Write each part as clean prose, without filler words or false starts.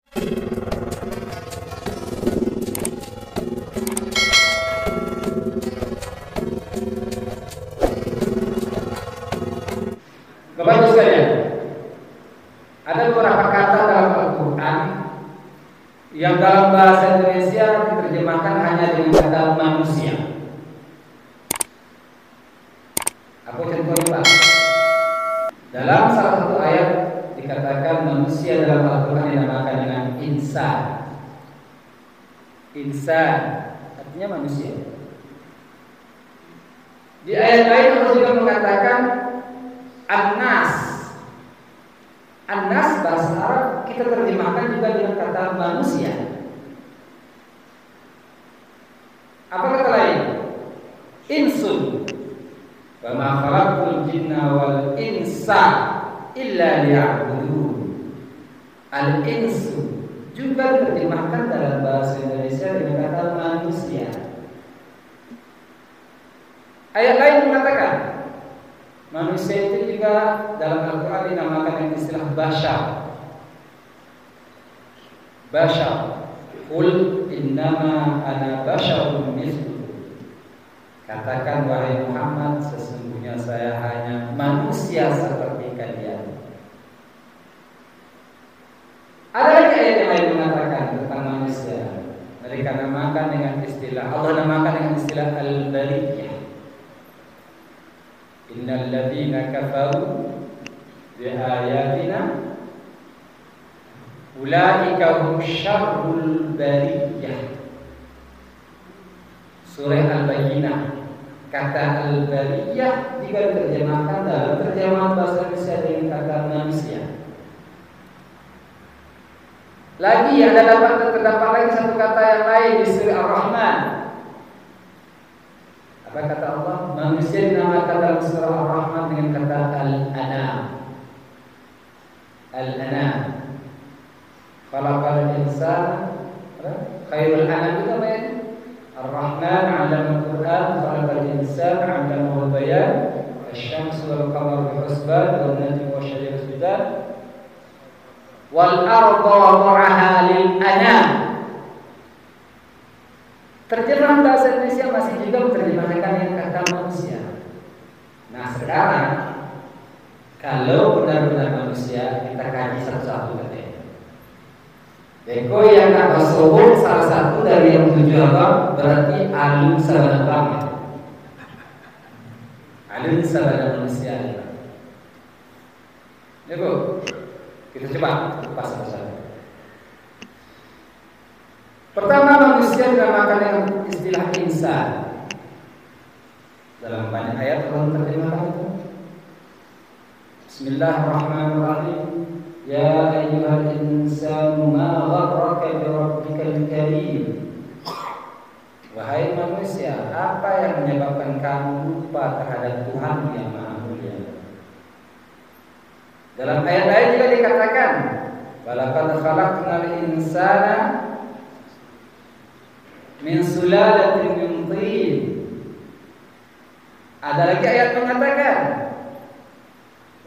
Bapak Ibu sekalian, ada beberapa kata dalam Al-Quran yang dalam bahasa Indonesia diterjemahkan hanya dengan kata manusia. Apa contohnya Pak? Dalam salah satu ayat dikatakan manusia dalam Al-Quran dinamakan dengan insan. Insan artinya manusia. Di ayat lain Allah juga mengatakan An-Nas. An-Nas bahasa Arab kita terjemahkan juga dengan kata manusia. Apa kata lain? Insun. Wa ma khalaqtul jinna wal insa illa liya'budun. Al-insu juga diterjemahkan dalam bahasa Indonesia dengan kata manusia. Ayat lain mengatakan manusia itu juga dalam Al-Quran dinamakan dengan istilah bashar. Bashar. Qul innama ana basharun mithlukum. Katakan wahai Muhammad, sesungguhnya saya hanya manusia seperti kalian. Ada lagi ayat yang lain mengatakan tentang manusia. Mereka namakan dengan istilah, Allah namakan dengan istilah al-bariyah. Innal ladzina kafaru bi ayatina ulaika hum syarrul bariyah. Surah Al-Bayyinah. Kata al-bariyah juga diterjemahkan dalam terjemahan bahasa Indonesia dengan kata manusia. Lagi terdapat lagi satu kata yang lain di surah Ar-Rahman. Apa kata Allah? Manusia dinamakan dalam surah Ar-Rahman dengan kata al-anam. Al-anam. Khalaqal insana khairul anam itu apa ya? Ar-Rahman 'allama al-Qur'an, khalaqal insana 'allamahu al-bayan, asy-syamsu wal qamaru bihusban, wan najmu wasy-syajaru yasjudan, wal arda wada'aha lil anam. Terjemahan bahasa Indonesia masih juga menerjemahkan yang kata manusia. Nah sekarang kalau benar-benar manusia kita kaji satu-satu katanya. Deko yang kata sobong salah satu dari yang tujuh apa? Berarti alun sabana banget. Alun sabana manusia. Deko kita coba kupas satu-satu. Pertama, manusia dinamakan dengan istilah insan. Dalam banyak ayat Allah menerjemahkan itu. Bismillahirrahmanirrahim. Ya ayyuhal insanu ma gharraka bi rabbikal karim. Wahai manusia, apa yang menyebabkan kamu lupa terhadap Tuhan yang Maha Mulia? Dalam ayat lain juga dikatakan, walaqad khalaqnal insana min sulalatin min tin. Ada lagi ayat mengatakan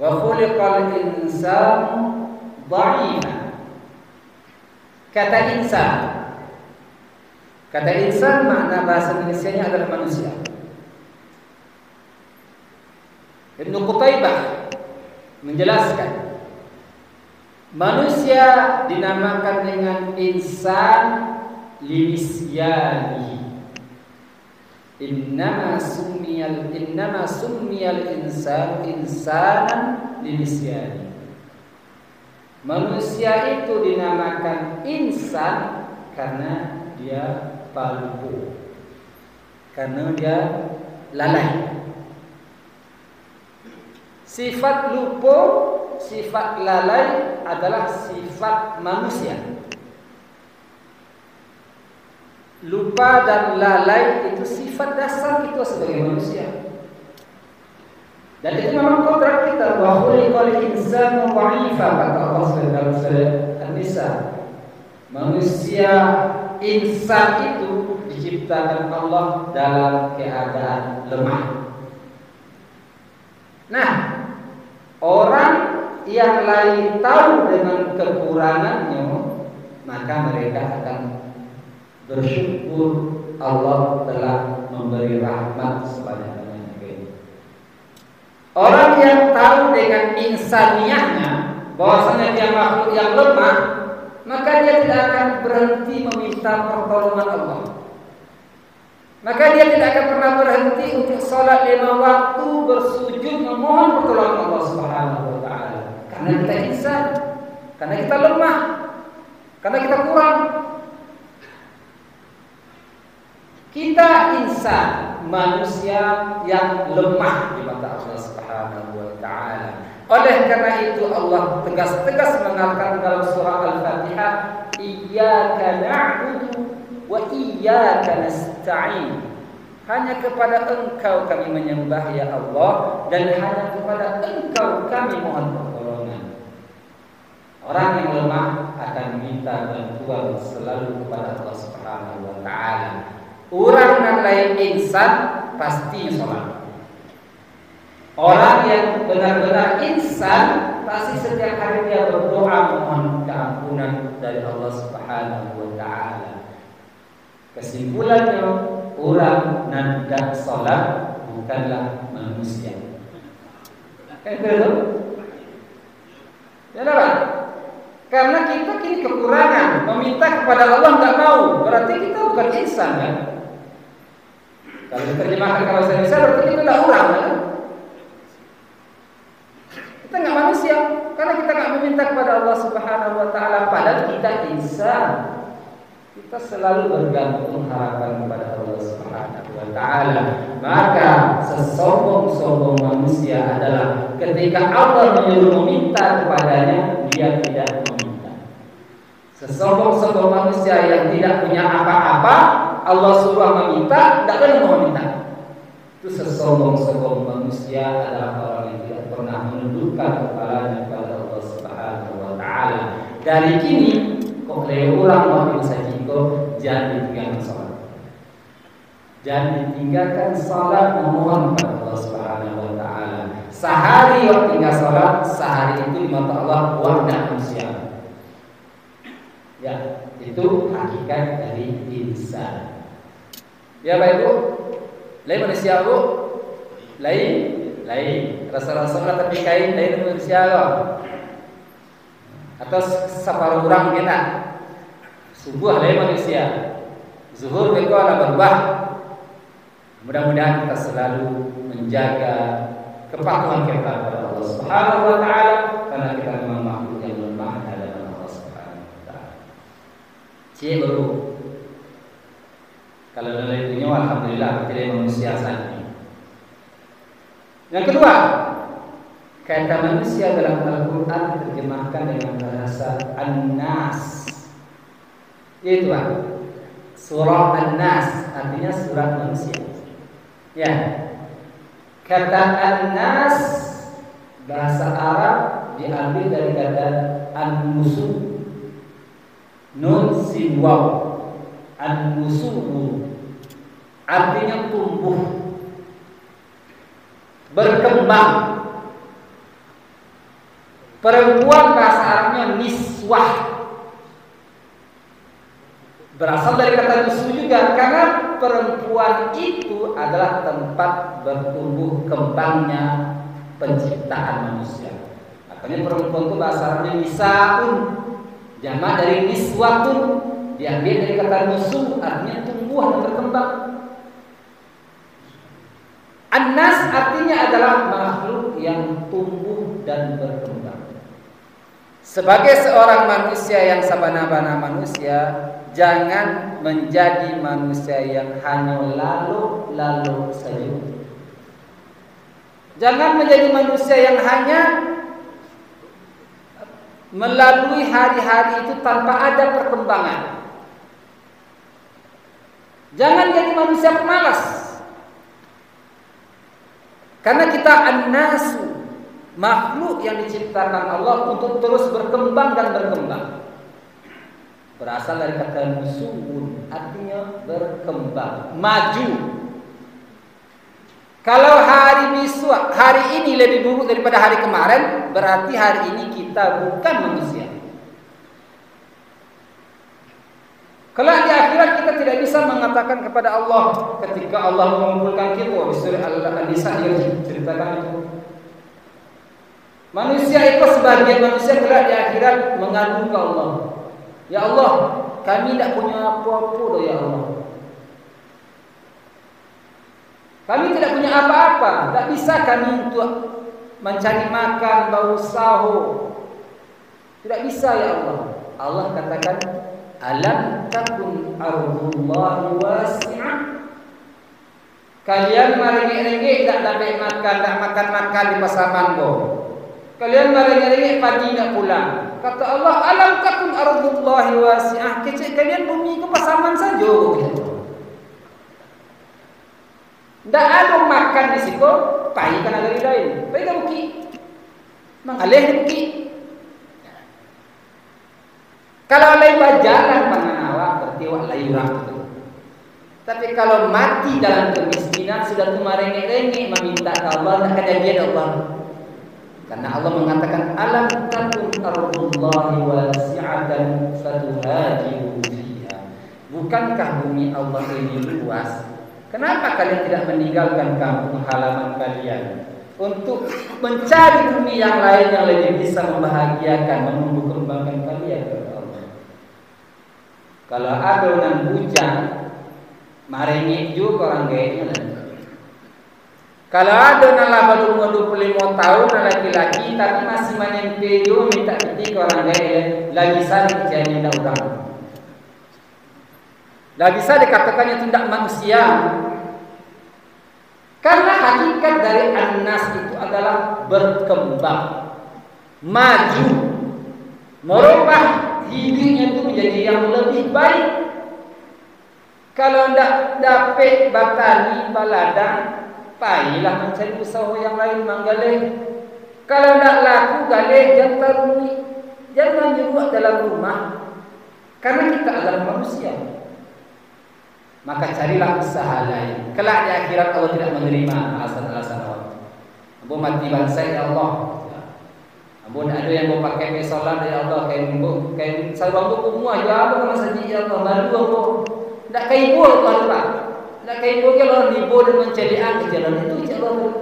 wa khuliqal insanu dha'ifa. Kata insan makna bahasa Indonesianya adalah manusia. Ibnu Qutaibah menjelaskan manusia dinamakan dengan insan linisyani. Innama summiyal insanu insanan linisyani. Manusia itu dinamakan insan karena dia lupa, karena dia lalai. Sifat lupa, sifat lalai adalah sifat manusia. Lupa dan lalai itu sifat dasar kita sebagai manusia. Dan itu memang kodrat kita. Wa khuliqal insanu dha'ifa, kata Allah dalam surah An-Nisa. Manusia insan itu diciptakan Allah dalam keadaan lemah. Nah, orang yang lain tahu dengan kekurangannya maka mereka akan bersyukur Allah telah memberi rahmat sebanyak-banyaknya. Orang yang tahu dengan insaniahnya bahwasanya dia makhluk yang lemah, maka dia tidak akan berhenti meminta pertolongan Allah. Maka dia tidak akan pernah berhenti untuk sholat 5 waktu, bersujud memohon pertolongan Allah Subhanahu wa taala. Karena kita insan, karena kita lemah, karena kita kurang. Kita insan, manusia yang lemah di mata Allah Subhanahu wa taala. Oleh karena itu Allah tegas-tegas mengatakan dalam surah Al-Fatihah, Iyyaka na'budu wa iyyaka nasta'in. Hanya kepada Engkau kami menyembah ya Allah, dan hanya kepada Engkau kami mohon pertolongan. Orang yang lemah akan minta bantuan selalu kepada Allah Subhanahu wa taala. Orang yang lain insan pasti sholat. Orang yang benar-benar insan pasti setiap hari dia berdoa mohon keampunan dari Allah Subhanahu wa taala. Kesimpulannya, orang yang tidak sholat bukanlah manusia. Betul? Ya kan? Karena kita kini kekurangan, meminta kepada Allah nggak mau, berarti kita bukan insan kan? Kalau diterjemahkan kalau saya bisa, berarti kita tidak orang kan? Kita nggak manusia, karena kita nggak meminta kepada Allah Subhanahu wa taala, padahal kita insan. Kita selalu bergantung harapan kepada Allah Subhanahu wa taala. Maka sesombong-sombong manusia adalah ketika Allah menyuruh meminta kepadanya, dia tidak meminta. Sesombong-sombong manusia yang tidak punya apa-apa, Allah suruh meminta, tidak pernah mau meminta. Itu sesombong-sombong manusia adalah orang yang tidak pernah menundukkan kepalanya kepada Allah Subhanahu wa taala. Dari kini kok orang mau saja kok jangan ditinggalkan salat. Jangan ditinggalkan salat memohon kepada Allah Subhanahu wa taala. Sehari waktu tinggal salat, sehari itu di mata Allah wadah manusia. Ya, itu hakikat dari insan. Ya Bapak Ibu, lain manusia Bu, lain rasa-rasa tapi kain lain manusia loh. Atau separuh orang kita subuh lain manusia, zuhur mereka ada berubah. Mudah-mudahan kita selalu menjaga kepatuhan kita kepada Allah Subhanahu wa taala, karena kita memang makhluk yang lemah hadapan Allah Subhanahu wa taala. Cik baru kalau lain punya alhamdulillah tidak manusia saja. Yang kedua, kata manusia dalam Al-Quran diterjemahkan dengan bahasa An-Nas, yaitu surah An-Nas, artinya surat manusia. Ya, kata An-Nas bahasa Arab diambil dari kata An-Nusu, Nun Sin Waw. An-Nusu artinya tumbuh, berkembang. Perempuan bahasa Arabnya niswah, berasal dari kata nusu juga, karena perempuan itu adalah tempat bertumbuh kembangnya penciptaan manusia. Makanya perempuan itu bahasa Arabnya nisaun, jamak dari niswatun, diambil dari kata nusu, artinya tumbuh dan berkembang. An-Nas artinya adalah makhluk yang tumbuh dan berkembang. Sebagai seorang manusia yang sabana-bana manusia, jangan menjadi manusia yang hanya lalu saja. Jangan menjadi manusia yang hanya melalui hari-hari itu tanpa ada perkembangan. Jangan jadi manusia pemalas. Karena kita an-nasu, makhluk yang diciptakan Allah untuk terus berkembang dan berkembang. Berasal dari kata nusuun, artinya berkembang, maju. Kalau hari ini lebih buruk daripada hari kemarin, berarti hari ini kita bukan manusia. Kelak di akhirat kita tidak bisa mengatakan kepada Allah ketika Allah mengumpulkan kita di surah Al-Nisa ceritakan itu. Manusia itu sebagian manusia kelak di akhirat mengadu ke Allah. Ya Allah, kami tidak punya apa-apa doh ya Allah. Kami tidak punya apa-apa, tidak bisa kami untuk mencari makan, bau sahur. Tidak bisa ya Allah. Allah katakan, alam takun ardullahi wasi'ah. Kalian merengek-rengek tak dapat makan, tak makan-makan di pasar Manggo. Kalian merengek-rengek pagi nak pulang. Kata Allah, alam takun ardullahi wasi'ah. Kecil kalian bumi ke pasaman saja. Tak ada makan di situ, pergi ke negeri lain. Pergi ke bukit. Mengalih di bukit. Kalau lain berjalan pengawak, berarti awak layurah itu. Tapi kalau mati dalam kemiskinan, sudah tu merengek-rengek meminta ke Allah, tak kejadian Allah. Karena Allah mengatakan, alam takun ardullahi wasi'atan fatuhajiru fiha. Bukankah bumi Allah ini luas? Kenapa kalian tidak meninggalkan kampung halaman kalian untuk mencari bumi yang lain yang lebih bisa membahagiakan, menumbuh kembangkan kalian kepada Allah? Kalau ada orang bujang, marengek juga orang gayanya. Kalau ada orang baru umur 25 tahun, laki-laki tapi masih menyempe juga minta ketika orang gaya, lagi sana jadi tidak orang. Tidak bisa dikatakan itu tidak manusia. Karena hakikat dari an-nas itu adalah berkembang, maju, merubah hidupnya itu menjadi yang lebih baik. Kalau tidak dapat batani baladang, payahlah mencari usaha yang lain manggaleh. Kalau tidak laku galeh jangan rumi, jangan juga dalam rumah. Karena kita adalah manusia. Maka carilah usaha lain. Kelak di akhirat Allah tidak menerima alasan-alasan Allah. Ambo mati bangsa ya Allah. Ambo ada yang mau pakai pesolan ya Allah, kayak sarung kumua ya apa kalau saja ya Allah malu ambo. Tidak kayak ibu Allah Pak. Tidak kayak ibu kalau ibu dan mencari angin jalan itu ya Allah.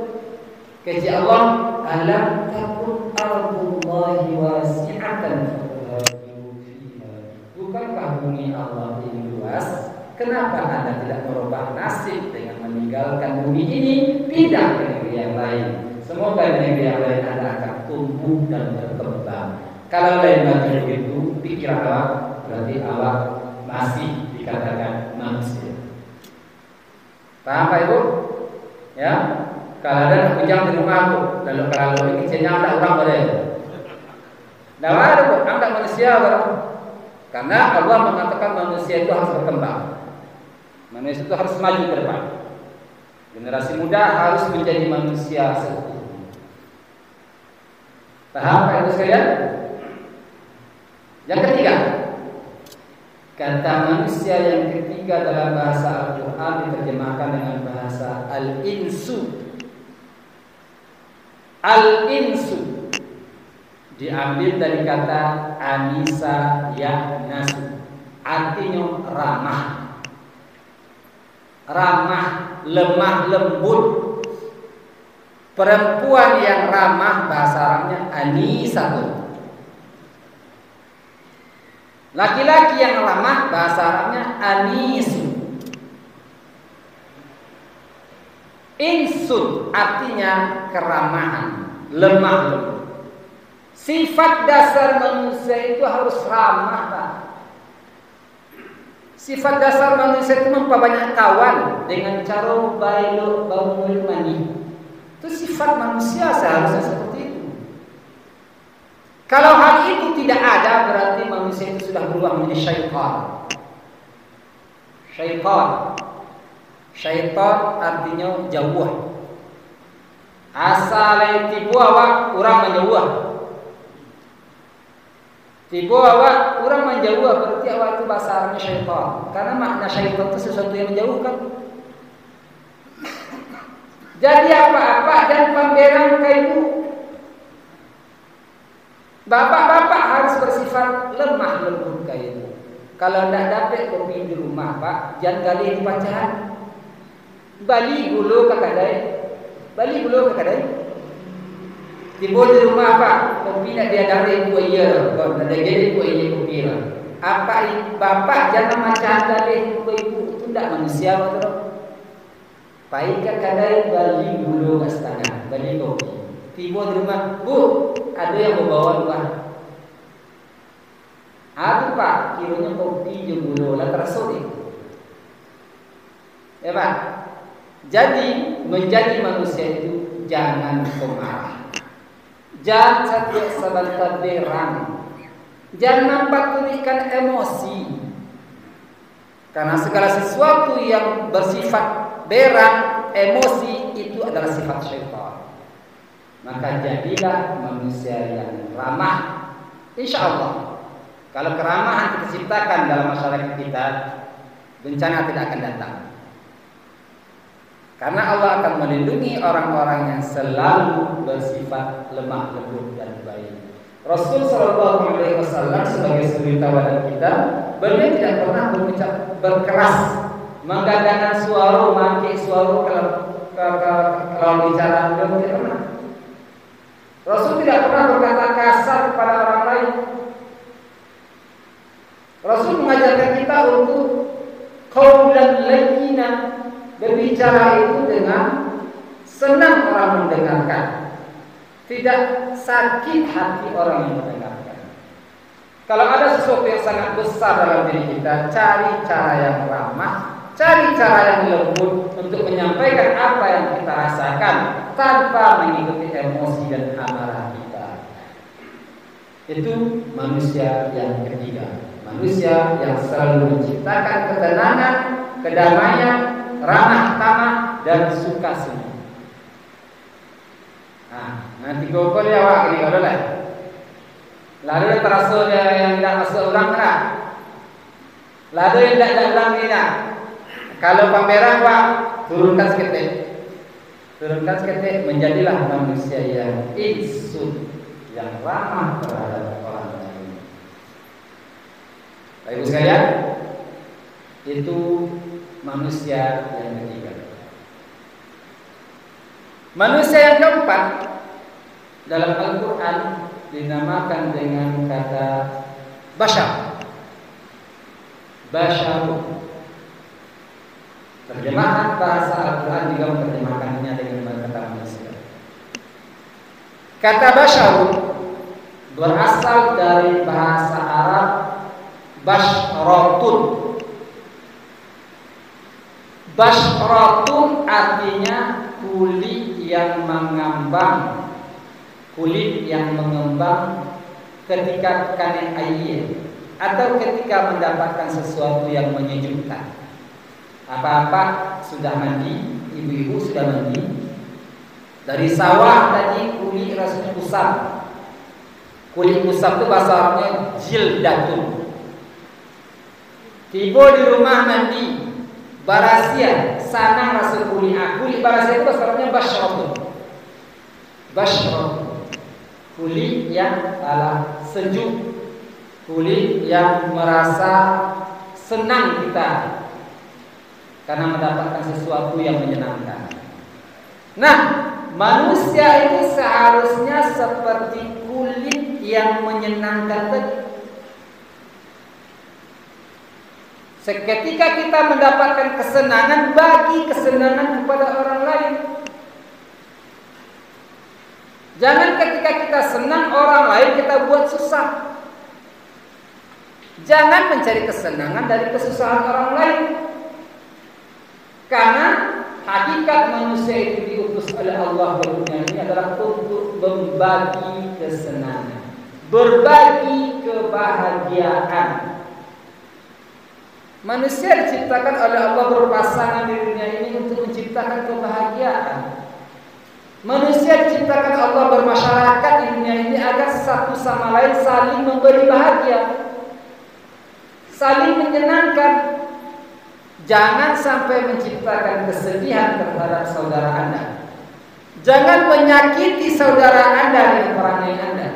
Kerja Allah alam takun ardullahi wasi'atan fatuhajiru fiha. Bukankah bumi Allah ini luas? Kenapa Anda tidak merubah nasib dengan meninggalkan bumi ini, pindah ke negeri yang lain? Semoga di negeri yang lain Anda akan tumbuh dan berkembang. Kalau lain bagi begitu, pikir awak, berarti awak masih dikatakan manusia. Paham Pak Ibu? Ya, kalau ada kujang di rumahku, lalu kalau ini kecilnya ada orang boleh. Tidak ada kok, Anda manusia orang. Karena Allah mengatakan manusia itu harus berkembang. Manusia itu harus maju ke depan. Generasi muda harus menjadi manusia seutuhnya. Paham Pak Ibu sekalian? Yang ketiga, kata manusia yang ketiga dalam bahasa Al-Quran diterjemahkan dengan bahasa al-insu. Al-insu diambil dari kata anisa ya'nasu, artinya ramah. Ramah, lemah, lembut. Perempuan yang ramah bahasa Arabnya anisatun. Laki-laki yang ramah bahasa Arabnya anisu. Insun artinya keramahan, lemah lembut. Sifat dasar manusia itu harus ramah, Pak. Sifat dasar manusia itu memperbanyak kawan dengan cara bangun mani. Itu sifat manusia seharusnya seperti itu. Kalau hal itu tidak ada, berarti manusia itu sudah berubah menjadi syaitan. Syaitan. Syaitan artinya jauh. Asal tibu awak orang menjauh. Tibu awak orang menjauh, berarti awak itu bahasa Arabnya syaitan. Karena makna syaitan itu sesuatu yang menjauhkan. Jadi apa-apa dan pemberang kayu. Bapak-bapak harus bersifat lemah lembut kayu. kalau tidak dapat kopi di rumah Pak, jangan gali di pacaran. Bali gulu ke kedai, bali gulu ke kedai. Tiba di rumah Pak, kopi nak dia dari ku iya, kalau ada jadi ku iya kopi lah. Apa bapak jangan macam dari ku ibu itu tidak manusia betul. Pai ke kedai bali gulu ke setengah, bali kopi. Tiba di rumah, Bu, ada yang membawa buah. Aduh Pak, kiranya kopi je gula lah tersuri. Ya Pak. Jadi menjadi manusia itu jangan pemarah. Jangan setiap sebentar berang. Jangan nampak tunikan emosi. Karena segala sesuatu yang bersifat berang, emosi itu adalah sifat syaitan. Maka jadilah manusia yang ramah. Insya Allah. Kalau keramahan kita ciptakan dalam masyarakat kita, bencana tidak akan datang. Karena Allah akan melindungi orang-orang yang selalu bersifat lemah lembut dan baik. Rasul Shallallahu Alaihi Wasallam sebagai suri tauladan kita, beliau tidak pernah berkeras, menggadangkan suara, maki suara kalau bicara, beliau tidak pernah. Rasul tidak pernah berkata kasar kepada orang lain. Rasul mengajarkan kita untuk qaulan layyinan, berbicara itu dengan senang orang mendengarkan, tidak sakit hati orang yang mendengarkan. Kalau ada sesuatu yang sangat besar dalam diri kita, cari cara yang ramah, cari cara yang lembut untuk menyampaikan apa yang kita rasakan tanpa mengikuti emosi dan amarah kita. Itu manusia yang ketiga. Manusia yang selalu menciptakan ketenangan, kedamaian, ramah tamah dan suka senyum. Nah, nanti gokol ya Wak, ini kalau lah. Lalu terasa yang tidak masuk orang lah. Lalu yang tidak datang ni lah. Kalau pameran Wak, turunkan seketik. Turunkan seketik, menjadilah manusia yang insut, yang ramah terhadap orang lain. Baik sekalian, itu manusia yang ketiga. Manusia yang keempat dalam Al-Quran dinamakan dengan kata bashar. Bashar. Terjemahan bahasa Al-Quran juga menerjemahkannya dengan kata manusia. Kata bashar berasal dari bahasa Arab bashratun. Bashratun artinya kulit yang mengembang, kulit yang mengembang ketika kena air atau ketika mendapatkan sesuatu yang menyejukkan. Apa-apa sudah mandi, ibu-ibu sudah mandi. Dari sawah tadi kulit rasanya kusam. Kulit kusam itu bahasa Arabnya jildatun. Tiba di rumah mandi, barasia, sanang rasa kulit. Kulit barasia itu bahasa Arabnya bashratun. Bashratun, kulit yang sejuk, kulit yang merasa senang kita karena mendapatkan sesuatu yang menyenangkan. Nah, manusia itu seharusnya seperti kulit yang menyenangkan tadi. Seketika kita mendapatkan kesenangan, bagi kesenangan kepada orang lain. Jangan ketika kita senang orang lain kita buat susah. Jangan mencari kesenangan dari kesusahan orang lain. Karena hakikat manusia itu diutus oleh Allah ke dunia ini adalah untuk membagi kesenangan, berbagi kebahagiaan. Manusia diciptakan oleh Allah berpasangan di dunia ini untuk menciptakan kebahagiaan. Manusia diciptakan Allah bermasyarakat di dunia ini agar satu sama lain saling memberi bahagia, saling menyenangkan. Jangan sampai menciptakan kesedihan terhadap saudara Anda. Jangan menyakiti saudara Anda dengan perangai Anda.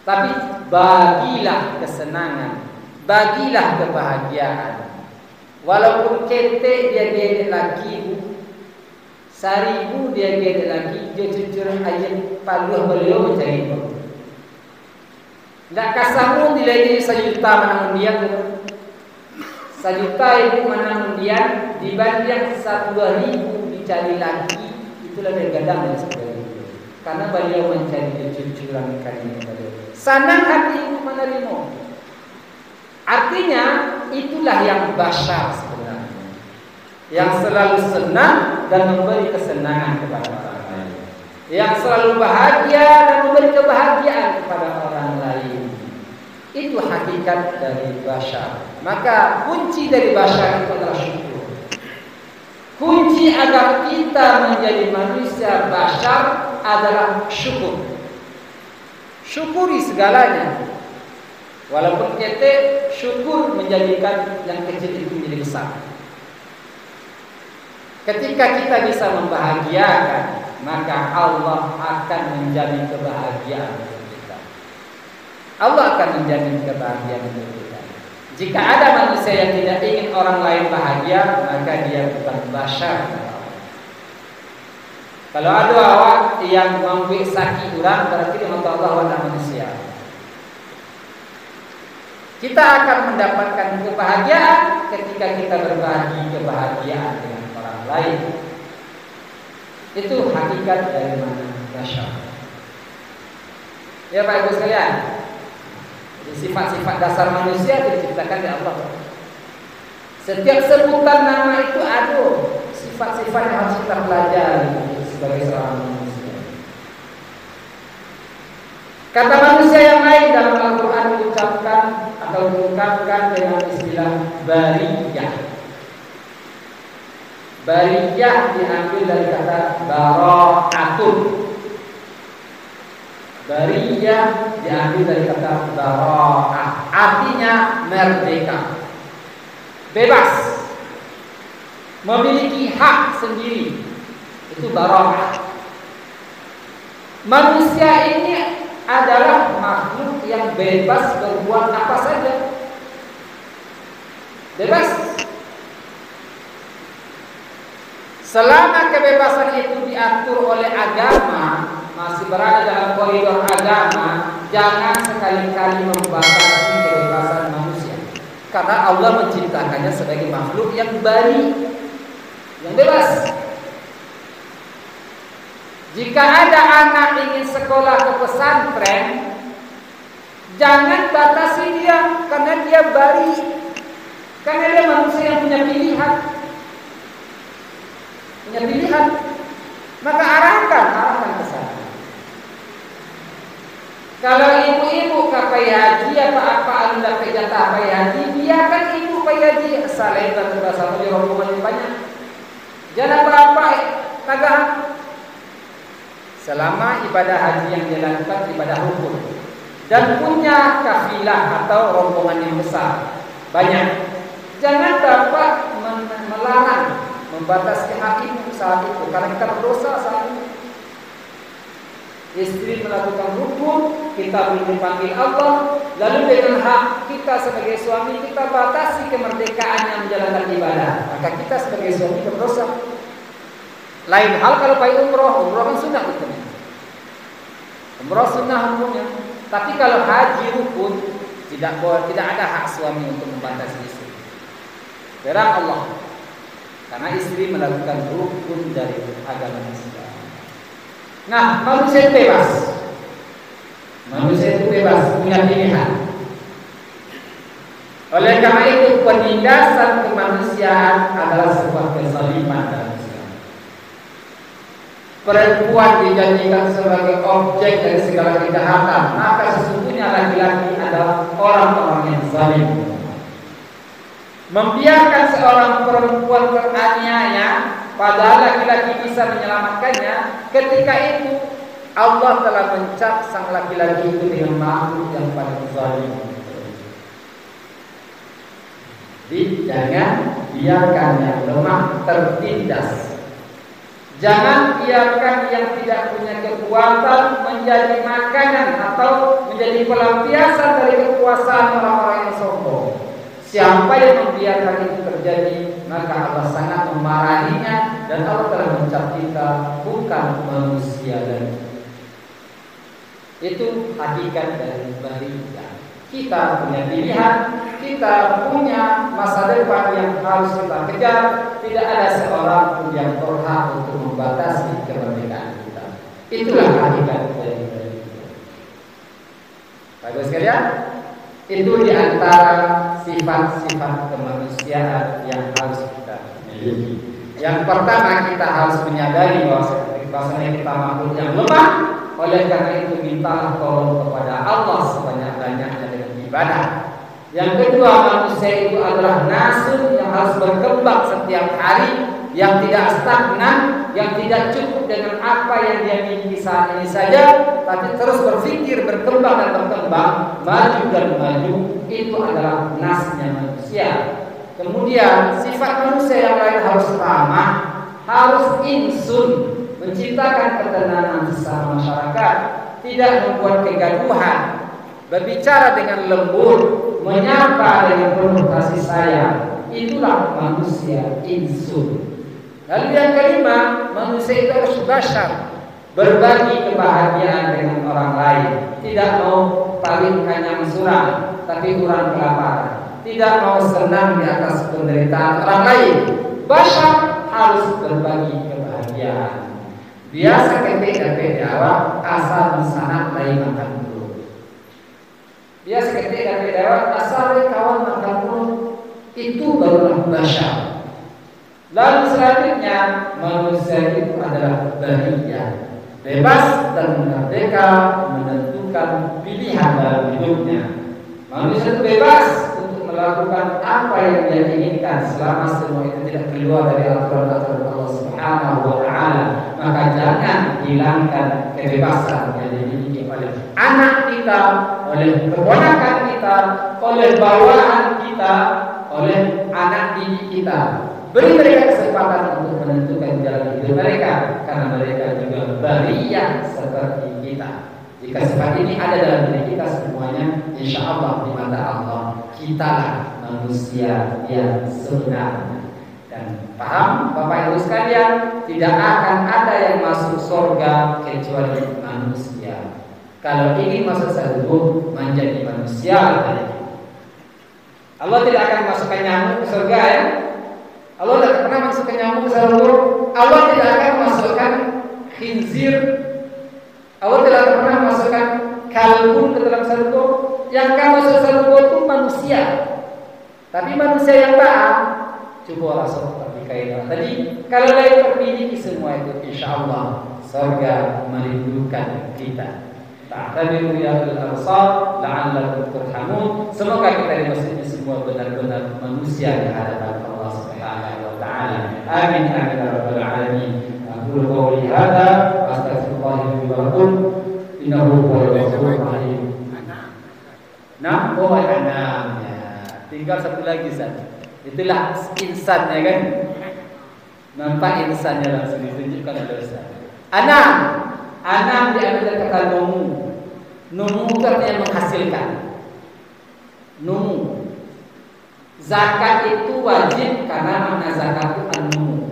Tapi bagilah kesenangan, bagilah kebahagiaan. Walaupun ketek dia gedek lagi, seribu dia gedek lagi, dia cucur ayat paluh beliau mencari itu. Tidak kasamu nilai ini 1 juta menang undian, 1 juta ibu menang undian dibanding 1.000 dicari lagi, itulah dia gadang dan sebagainya. Karena beliau mencari cucuran ikannya beliau. Senang hati ibu menerima. Artinya itulah yang basyar sebenarnya, yang selalu senang dan memberi kesenangan kepada orang lain, yang selalu bahagia dan memberi kebahagiaan kepada orang lain. Itu hakikat dari basyar. Maka kunci dari basyar itu adalah syukur. Kunci agar kita menjadi manusia basyar adalah syukur. Syukuri segalanya. Walaupun ketek, syukur menjadikan yang kecil itu menjadi besar. Ketika kita bisa membahagiakan, maka Allah akan menjadi kebahagiaan untuk kita. Allah akan menjadi kebahagiaan untuk kita. Jika ada manusia yang tidak ingin orang lain bahagia, maka dia bukan basyar. Kalau ada awak yang membuat sakit orang, berarti dia mata Allah wadah manusia. Kita akan mendapatkan kebahagiaan ketika kita berbagi kebahagiaan dengan orang lain. Itu hakikat dari mana basyar. Ya Pak Ibu sekalian, sifat-sifat dasar manusia diciptakan oleh Allah. Setiap sebutan nama itu ada sifat-sifat yang harus kita pelajari sebagai seorang manusia. Kata manusia yang lain dalam Al-Quran diucapkan atau diungkapkan dengan istilah bariyah. Bariyah diambil dari kata bara'atun. Bariyah diambil dari kata bara'ah, artinya merdeka, bebas, memiliki hak sendiri. Itu bara'ah. Manusia ini adalah makhluk yang bebas berbuat apa saja. Bebas. Selama kebebasan itu diatur oleh agama, masih berada dalam koridor agama, jangan sekali-kali membatasi kebebasan manusia. Karena Allah menciptakannya sebagai makhluk yang bari, yang bebas. Jika ada anak ingin sekolah ke pesantren, jangan batasi dia, karena dia bari, karena dia manusia yang punya pilihan. Punya pilihan, maka arahkan ke sana. Kalau ibu-ibu kapai haji apa anda pejata kapai haji, biarkan ibu kapai haji. Selain dan berasa di rombongan yang banyak, jangan apa-apa kagak. Selama ibadah haji yang dilakukan ibadah rukun dan punya kafilah atau rombongan yang besar banyak, jangan dapat melarang, membatasi hak ibu saat itu, karena kita berdosa saat itu. Istri melakukan rukun, kita belum dipanggil Allah, lalu dengan hak kita sebagai suami kita batasi kemerdekaannya menjalankan ibadah, maka kita sebagai suami berdosa. Lain hal kalau pergi umroh kan sunnah hukumnya. Umroh sunnah hukumnya. Tapi kalau haji rukun, tidak ada hak suami untuk membatasi istri. Berang Allah. Karena istri melakukan rukun dari agama Islam. Nah, manusia itu bebas. Manusia itu bebas, punya pilihan. Oleh karena itu, penindasan kemanusiaan adalah sebuah kezaliman dalam Islam. Perempuan dijadikan sebagai objek dari segala kejahatan, maka sesungguhnya laki-laki adalah orang-orang yang zalim. Membiarkan seorang perempuan teraniaya padahal laki-laki bisa menyelamatkannya, ketika itu Allah telah mencap sang laki-laki itu dengan makhluk yang paling zalim. Jadi jangan biarkan yang lemah tertindas. Jangan biarkan yang tidak punya kekuatan menjadi makanan atau menjadi pelampiasan dari kekuasaan orang-orang yang sombong. Siapa yang membiarkan itu terjadi, maka Allah sangat memarahinya, dan Allah telah mencap kita bukan manusia lagi. Itu hakikat dari bariyah. Kita punya pilihan, kita punya masa depan yang harus kita kejar. Tidak ada seorang pun yang berhak untuk membatasi kemerdekaan kita. Itulah hakikat dari bariyah. Bagus sekalian, itu diantara sifat-sifat kemanusiaan yang harus kita miliki. Yang pertama, kita harus menyadari bahwasanya kita makhluk yang lemah. Oleh karena itu mintalah tolong kepada Allah sebanyak-banyaknya dengan ibadah. Yang kedua, manusia itu adalah nasun yang harus berkembang setiap hari, yang tidak stagnan, yang tidak cukup dengan apa yang dia miliki saat ini saja, tapi terus berpikir, berkembang dan berkembang, maju dan maju. Itu adalah nasnya manusia. Kemudian sifat manusia yang lain harus ramah, harus insun, menciptakan ketenangan sesama masyarakat, tidak membuat kegaduhan, berbicara dengan lembut, menyapa dengan penuh kasih sayang. Itulah manusia insun. Lalu yang kelima, manusia itu harus basyar, berbagi kebahagiaan dengan orang lain, tidak mau paling kanyang suram, tapi kurang kelaparan, tidak mau senang di atas penderitaan orang lain. Basyar harus berbagi kebahagiaan. Biasa ketika awak asal sangat lain makan dulu. Biasa ketika awak asal kawan makan dulu, itu barulah basyar. Lalu selanjutnya, manusia itu adalah bariyah, bebas dan merdeka menentukan pilihan dalam hidupnya. Manusia itu bebas untuk melakukan apa yang dia inginkan selama semua itu tidak keluar dari aturan-aturan Allah Subhanahu wa Ta'ala. Maka jangan hilangkan kebebasan yang dimiliki oleh anak kita, oleh keponakan kita, oleh bawahan kita, oleh anak didik kita. Beri mereka kesempatan untuk menentukan jalan hidup mereka, karena mereka juga bariyah seperti kita. Jika sifat ini ada dalam diri kita semuanya, insya Allah di mata Allah kitalah manusia yang sebenarnya. Dan paham Bapak Ibu sekalian, tidak akan ada yang masuk surga kecuali manusia. Kalau ingin masuk surga, menjadi manusia. Allah tidak akan masukkan nyamuk ke surga, ya. Allah tidak pernah masukkan nyamuk ke surga. Allah tidak akan masukkan khinzir. Allah tidak pernah masukkan kalbun ke dalam surga. Yang akan masuk surga itu manusia. Tapi manusia yang taat, coba rasul terbikai. Tadi kalau lain terpilih semua itu, insya Allah surga merindukan kita. Ta'tabiru ya al-absar la'allakum turhamun. Semoga kita di masjid ini semua benar-benar manusia di hadapan Allah Subhanahu wa Ta'ala. Amin amin ya rabbal alamin. Aqulu qawli hadza wa astaghfirullah li wa lakum innahu huwal ghafurur rahim. Nah, ya. Tinggal satu lagi saja. Itulah insannya, kan? Nampak insannya langsung ditunjukkan oleh Ustaz. Anam diambil dari kata numu. Numu itu artinya menghasilkan. Numu. Zakat itu wajib karena makna zakat itu an-numu.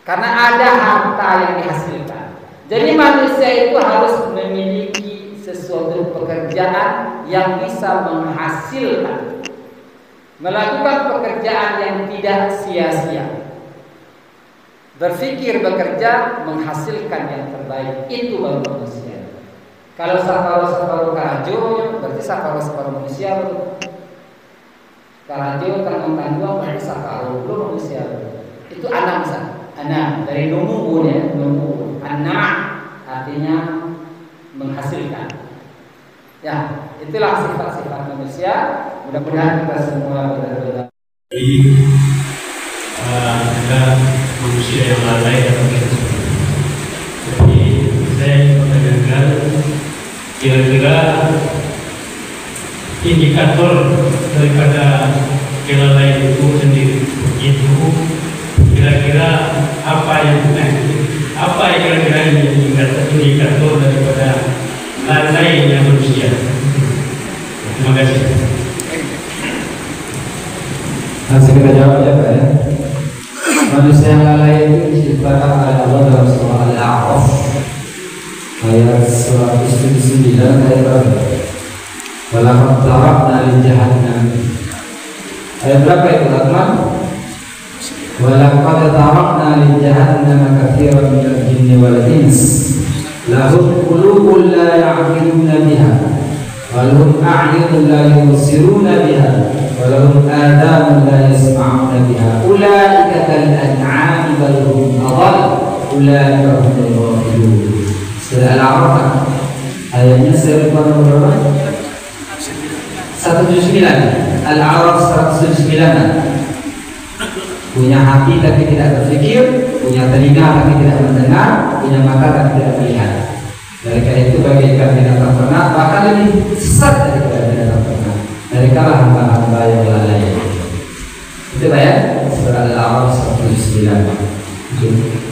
Karena ada harta yang dihasilkan. Jadi manusia itu harus memiliki sesuatu pekerjaan yang bisa menghasilkan, melakukan pekerjaan yang tidak sia-sia, berpikir bekerja menghasilkan yang terbaik. Itu baru manusia. Kalau separuh karajo, berarti separuh manusia. Karajo tanggung-tanggung berarti separuh manusia. Itu anak dari numu, ya, numu. Anak artinya menghasilkan. Ya, itulah sifat-sifat manusia. Mudah-mudahan kita semua benar-benar ada manusia yang lalai dalam hidup. Jadi saya mendengar kira-kira indikator daripada kelalaian itu sendiri. Itu kira-kira apa kira-kira indikator daripada lalainya manusia. Terima kasih. Langsung kita jawab ya Pak ya. Manusia yang lalai itu diciptakan oleh Allah dalam surah Al-A'raf ayat 179 ayat berapa? Walaqad tarakna li jahannam. Ayat berapa itu teman? Walaqad tarakna li jahannam katsiran minal jinni wal ins lahum qulubun la ya'qiluna biha wa lahum a'yunun la yubsiruna biha wa lahum adhanun la yasma'una biha ulaika kal an'ami bal hum adall ulaika humul ghafilun. Surah Al-A'raf ayatnya berapa? 179. Al-A'raf 179. Punya hati tapi tidak berpikir, punya telinga tapi tidak mendengar, punya mata tapi tidak melihat. Mereka itu bagaikan binatang ternak, bahkan lebih sesat daripada binatang ternak. Mereka lah hamba-hamba yang lalai. Itu Pak ya, surah Al-A'raf 179.